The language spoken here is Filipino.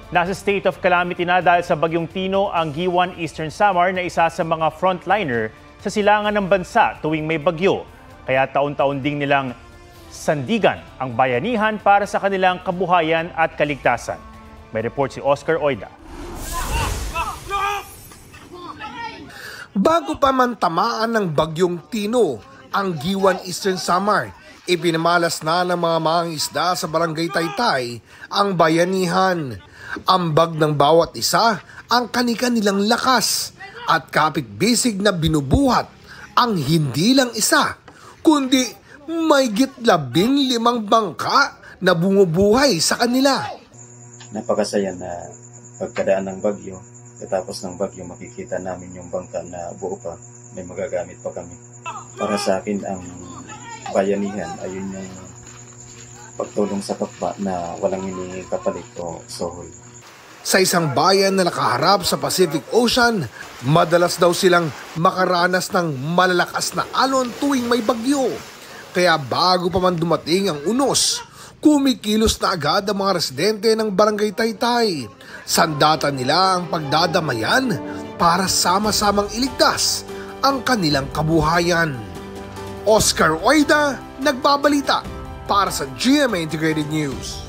Nasa state of calamity na dahil sa bagyong Tino ang Giwan Eastern Samar na isa sa mga frontliner sa silangan ng bansa tuwing may bagyo. Kaya taon-taon ding nilang sandigan ang bayanihan para sa kanilang kabuhayan at kaligtasan. May report si Oscar Oida. Bago pa man tamaan ng bagyong Tino ang Giwan Eastern Samar, ipinamalas na ng mga mangingisda sa Barangay Taytay ang bayanihan. Ambag ng bawat isa ang kani-kanilang lakas at kapit-bisig na binubuhat ang hindi lang isa, kundi mahigit 15 bangka na bumubuhay sa kanila. Napakasaya na pagkadaan ng bagyo, katapos ng bagyo makikita namin yung bangka na buo pa, may magagamit pa kami. Para sa akin ang bayanihan ay yun yung pagtulong sa kapwa na walang hinihingi kapalit o sohol. Sa isang bayan na nakaharap sa Pacific Ocean, madalas daw silang makaranas ng malalakas na alon tuwing may bagyo. Kaya bago pa man dumating ang unos, kumikilos na agad ang mga residente ng Barangay Taytay. Sandata nila ang pagdadamayan para sama-samang iligtas ang kanilang kabuhayan. Oscar Oida, nagbabalita para sa GMA Integrated News.